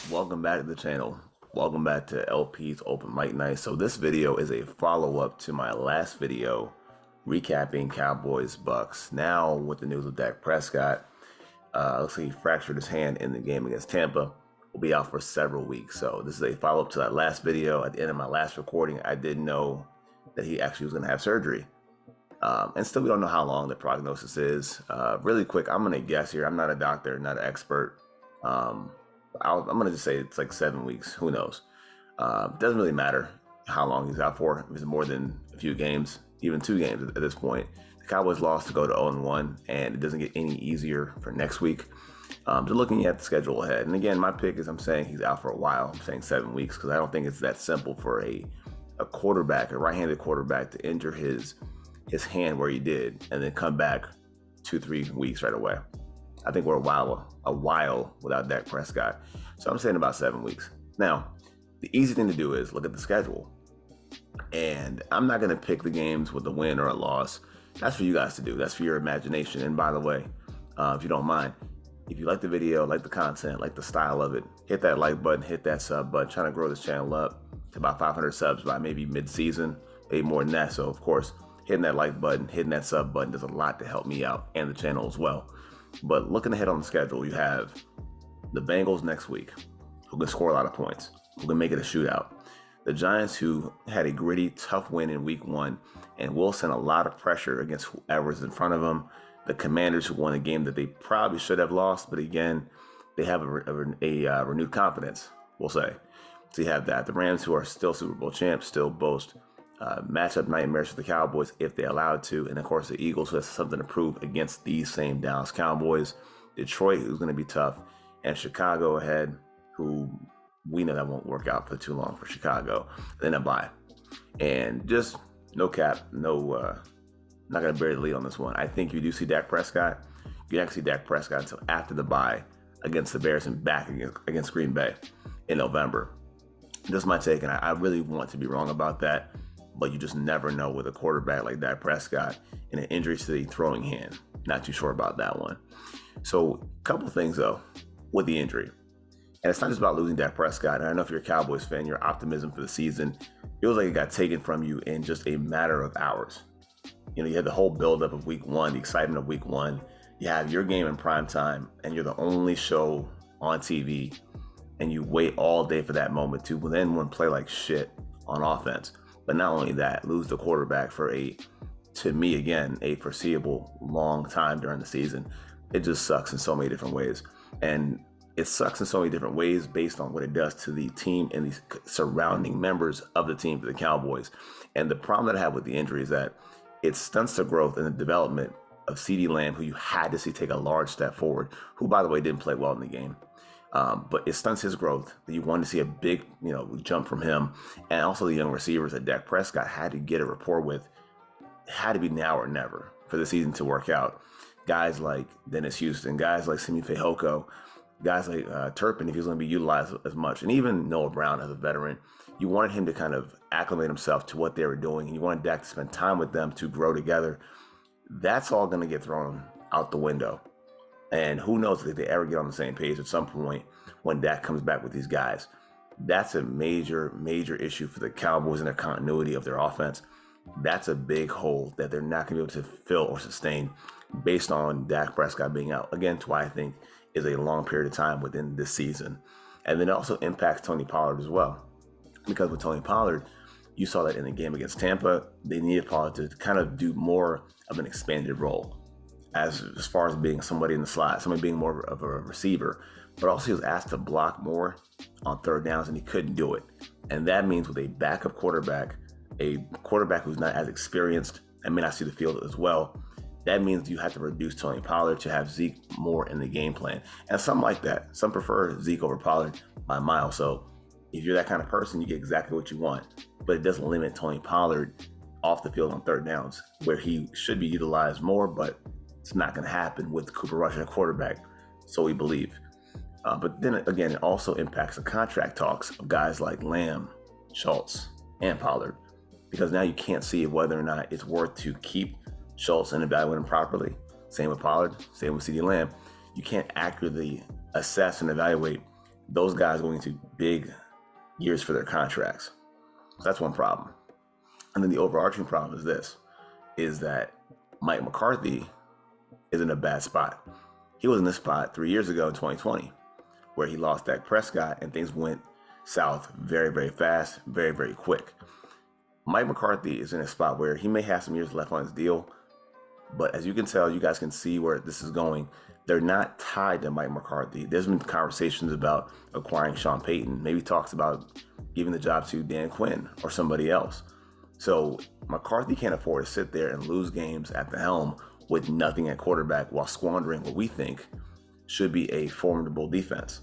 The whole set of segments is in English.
Welcome back to the channel. Welcome back to LP's Open Mic Night. So this video is a follow-up to my last video recapping Cowboys Bucks. Now with the news of Dak Prescott, looks like he fractured his hand in the game against Tampa. Will be out for several weeks. So this is a follow-up to that last video. At the end of my last recording, I did know that he actually was going to have surgery. And still we don't know how long the prognosis is. Really quick, I'm going to guess here. I'm not a doctor, not an expert. I'm going to just say it's like 7 weeks. Who knows? Doesn't really matter how long he's out for. If it's more than a few games, even 2 games at this point. The Cowboys lost to go to 0-1, and it doesn't get any easier for next week. Just looking at the schedule ahead. And again, my pick is I'm saying he's out for a while. I'm saying 7 weeks because I don't think it's that simple for a quarterback, a right-handed quarterback, to injure his hand where he did and then come back 2-3 weeks right away. I think we're a while without Dak Prescott. So I'm saying about 7 weeks. Now, the easy thing to do is look at the schedule. And I'm not going to pick the games with a win or a loss. That's for you guys to do. That's for your imagination. And by the way, if you don't mind, if you like the video, like the content, like the style of it, hit that like button, hit that sub button. Trying to grow this channel up to about 500 subs by maybe mid-season, maybe more than that. So, of course, hitting that like button, hitting that sub button does a lot to help me out and the channel as well. But looking ahead on the schedule, you have the Bengals next week, who can score a lot of points, who can make it a shootout. The Giants, who had a gritty, tough win in week 1 and will send a lot of pressure against whoever's in front of them. The Commanders, who won a game that they probably should have lost, but again, they have a renewed confidence, we'll say. So you have that. The Rams, who are still Super Bowl champs, still boast matchup nightmares for the Cowboys if they allowed to. And of course, the Eagles, who has something to prove against these same Dallas Cowboys. Detroit, who's going to be tough. And Chicago ahead, who we know that won't work out for too long for Chicago. Then a bye. And just no cap, not going to bury the lead on this one. I think you do see Dak Prescott. You don't see Dak Prescott until after the bye against the Bears and back against Green Bay in November. This is my take, and I really want to be wrong about that. But you just never know with a quarterback like Dak Prescott and an injury to the throwing hand. Not too sure about that one. So a couple things, though, with the injury. And it's not just about losing Dak Prescott. And I know if you're a Cowboys fan, your optimism for the season feels like it got taken from you in just a matter of hours. You know, you had the whole buildup of week 1, the excitement of week 1. You have your game in prime time, and you're the only show on TV. And you wait all day for that moment to then play like shit on offense. But not only that, lose the quarterback for to me, again, a foreseeable long time during the season. It just sucks in so many different ways. And it sucks in so many different ways based on what it does to the team and the surrounding members of the team for the Cowboys. And the problem that I have with the injury is that it stunts the growth and the development of CeeDee Lamb, who you had to see take a large step forward, who, by the way, didn't play well in the game. But it stunts his growth. You want to see a big, jump from him. And also the young receivers that Dak Prescott had to get a rapport with. It had to be now or never for the season to work out. Guys like Dennis Houston, guys like Simi Fehoko, guys like Turpin, if he's going to be utilized as much. And even Noah Brown as a veteran. You wanted him to kind of acclimate himself to what they were doing. And you wanted Dak to spend time with them to grow together. That's all going to get thrown out the window. And who knows if they ever get on the same page at some point when Dak comes back with these guys. That's a major, major issue for the Cowboys and their continuity of their offense. That's a big hole that they're not going to be able to fill or sustain based on Dak Prescott being out. Again, to what I think is a long period of time within this season. And then it also impacts Tony Pollard as well. Because with Tony Pollard, you saw that in the game against Tampa, they needed Pollard to kind of do more of an expanded role. As far as being somebody in the slot, somebody being more of a receiver, but also he was asked to block more on third downs and he couldn't do it. And that means with a backup quarterback, a quarterback who's not as experienced and may not see the field as well, that means you have to reduce Tony Pollard to have Zeke more in the game plan. And some like that. Some prefer Zeke over Pollard by a mile. So if you're that kind of person, you get exactly what you want. But it doesn't limit Tony Pollard off the field on third downs, where he should be utilized more, but it's not going to happen with Cooper Rush at quarterback, so we believe. But then again, it also impacts the contract talks of guys like Lamb, Schultz, and Pollard, because now you can't see whether or not it's worth to keep Schultz and evaluate him properly. Same with Pollard, same with CeeDee Lamb. You can't accurately assess and evaluate those guys going into big years for their contracts. So that's one problem. And then the overarching problem is this, is that Mike McCarthy is in a bad spot. He was in this spot 3 years ago in 2020, where he lost Dak Prescott and things went south very, very fast, very, very quick. Mike McCarthy is in a spot where he may have some years left on his deal, but as you can tell, you guys can see where this is going. They're not tied to Mike McCarthy. There's been conversations about acquiring Sean Payton, maybe talks about giving the job to Dan Quinn or somebody else. So McCarthy can't afford to sit there and lose games at the helm with nothing at quarterback while squandering what we think should be a formidable defense.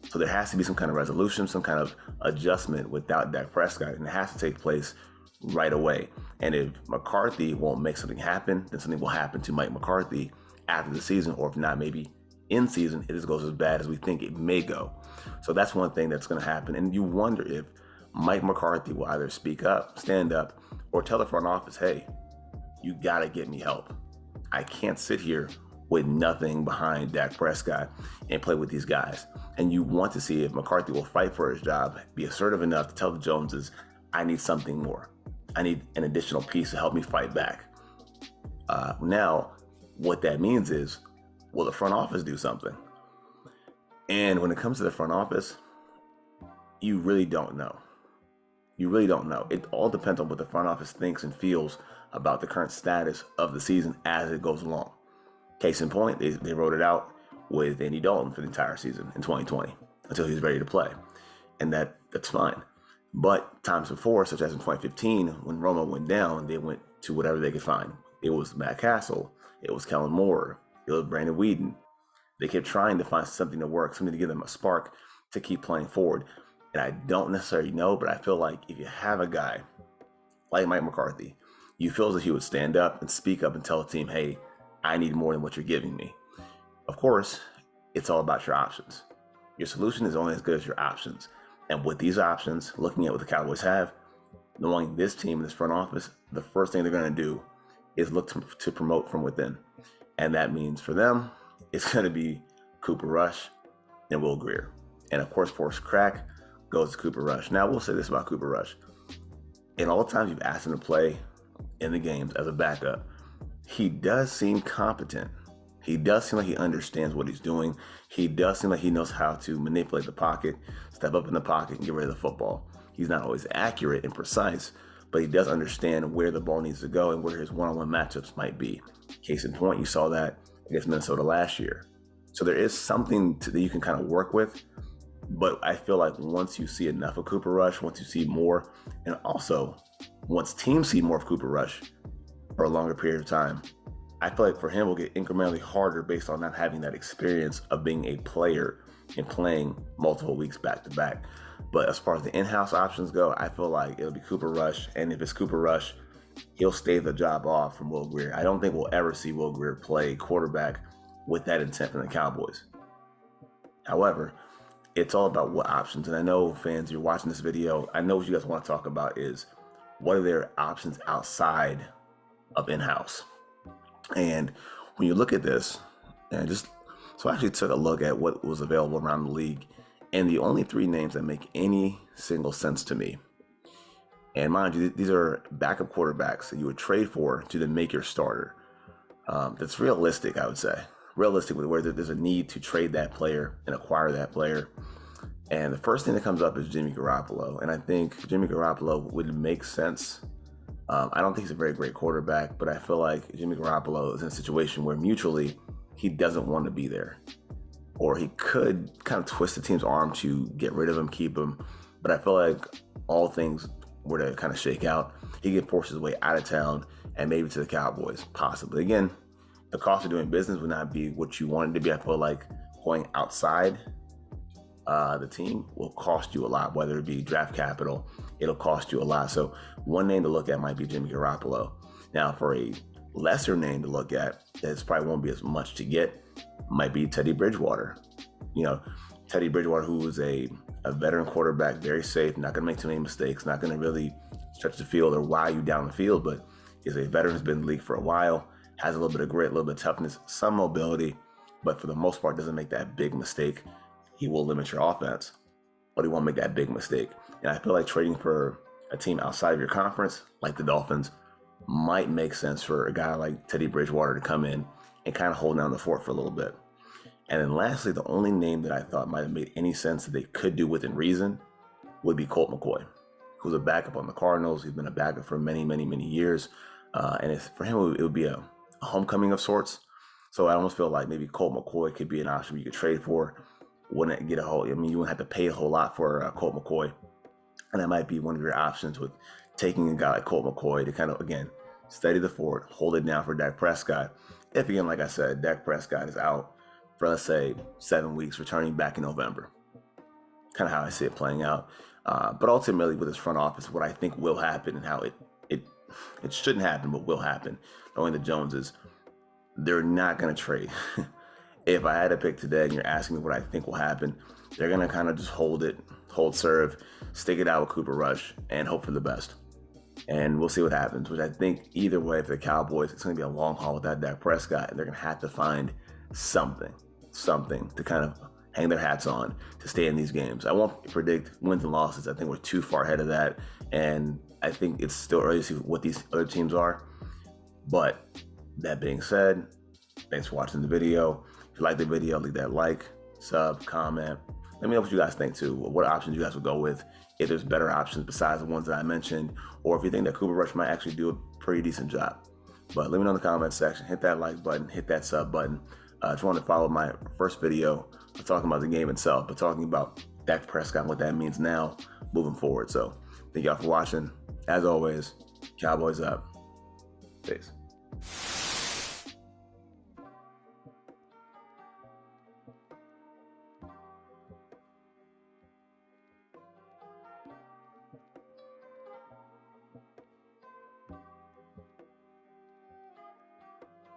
So there has to be some kind of resolution, some kind of adjustment without Dak Prescott, and it has to take place right away. And if McCarthy won't make something happen, then something will happen to Mike McCarthy after the season, or if not, maybe in season, it just goes as bad as we think it may go. So that's one thing that's going to happen. And you wonder if Mike McCarthy will either speak up, stand up, or tell the front office, hey, you got to get me help. I can't sit here with nothing behind Dak Prescott and play with these guys. And you want to see if McCarthy will fight for his job, be assertive enough to tell the Joneses, I need something more. I need an additional piece to help me fight back. Now, what that means is, will the front office do something? And when it comes to the front office, you really don't know. You really don't know. It all depends on what the front office thinks and feels about the current status of the season as it goes along. Case in point, they wrote it out with Andy Dalton for the entire season in 2020 until he was ready to play. And that's fine. But times before, such as in 2015, when Romo went down, they went to whatever they could find. It was Matt Castle. It was Kellen Moore. It was Brandon Whedon. They kept trying to find something to work, something to give them a spark to keep playing forward. And I don't necessarily know, but I feel like if you have a guy like Mike McCarthy, you feel as if he would stand up and speak up and tell the team, hey, I need more than what you're giving me. Of course, it's all about your options. Your solution is only as good as your options. And with these options, looking at what the Cowboys have, knowing this team in this front office, the first thing they're going to do is look to promote from within. And that means for them, it's going to be Cooper Rush and Will Grier. And of course, Forrest Crack goes to Cooper Rush. Now, we'll say this about Cooper Rush. In all the times you've asked him to play in the games as a backup, he does seem competent. He does seem like he understands what he's doing. He does seem like he knows how to manipulate the pocket, step up in the pocket, and get rid of the football. He's not always accurate and precise, but he does understand where the ball needs to go and where his one-on-one matchups might be. Case in point, you saw that against Minnesota last year. So there is something that you can kind of work with, but I feel like once you see enough of Cooper Rush, once you see more, and also once teams see more of Cooper Rush for a longer period of time, I feel like for him, will get incrementally harder based on not having that experience of being a player and playing multiple weeks back to back. But as far as the in-house options go, I feel like it'll be Cooper Rush. And if it's Cooper Rush, he'll stave the job off from Will Grier. I don't think we'll ever see Will Grier play quarterback with that intent from the Cowboys. However, it's all about what options. And I know, fans, you're watching this video, I know what you guys want to talk about is what are their options outside of in-house. And when you look at this, and so I actually took a look at what was available around the league, and the only three names that make any single sense to me, and mind you, these are backup quarterbacks that you would trade for to then make your starter. That's realistic, I would say. Realistic, where there's a need to trade that player and acquire that player. And the first thing that comes up is Jimmy Garoppolo. And I think Jimmy Garoppolo would make sense. I don't think he's a very great quarterback, but I feel like Jimmy Garoppolo is in a situation where mutually he doesn't want to be there. Or he could kind of twist the team's arm to get rid of him, keep him. But I feel like all things were to kind of shake out, he could force his way out of town and maybe to the Cowboys, possibly. Again, the cost of doing business would not be what you wanted to be. I feel like going outside the team will cost you a lot, whether it be draft capital, it'll cost you a lot. So one name to look at might be Jimmy Garoppolo. Now, for a lesser name to look at, that probably won't be as much to get, might be Teddy Bridgewater. You know, Teddy Bridgewater, who is a veteran quarterback, very safe, not going to make too many mistakes, not going to really stretch the field or wow you down the field, but is a veteran who's been in the league for a while, has a little bit of grit, a little bit of toughness, some mobility, but for the most part doesn't make that big mistake he will limit your offense, but he won't make that big mistake. And I feel like trading for a team outside of your conference, like the Dolphins, might make sense for a guy like Teddy Bridgewater to come in and kind of hold down the fort for a little bit. And then lastly, the only name that I thought might have made any sense that they could do within reason would be Colt McCoy, who's a backup on the Cardinals. He's been a backup for many, many, many years. And for him, it would be a homecoming of sorts. So I almost feel like maybe Colt McCoy could be an option you could trade for. Wouldn't get you wouldn't have to pay a whole lot for Colt McCoy. And that might be one of your options with taking a guy like Colt McCoy to kind of, again, steady the fort, hold it down for Dak Prescott. If, again, like I said, Dak Prescott is out for, let's say, 7 weeks, returning back in November. Kind of how I see it playing out. But ultimately, with his front office, what I think will happen and how it shouldn't happen, but will happen, knowing the Joneses, they're not going to trade. If I had to pick today and you're asking me what I think will happen, they're going to kind of just hold serve, stick it out with Cooper Rush, and hope for the best. And we'll see what happens, which I think either way, for the Cowboys, it's going to be a long haul without Dak Prescott, and they're going to have to find something to kind of hang their hats on to stay in these games. I won't predict wins and losses. I think we're too far ahead of that, and I think it's still early to see what these other teams are. But that being said, thanks for watching the video. If you like the video, leave that like, sub, comment. Let me know what you guys think too. What options you guys would go with, if there's better options besides the ones that I mentioned, or if you think that Cooper Rush might actually do a pretty decent job. But let me know in the comment section. Hit that like button, hit that sub button. If you want to follow my first video, I'm talking about the game itself, but talking about Dak Prescott and what that means now moving forward. So thank y'all for watching. As always, Cowboys up. Peace.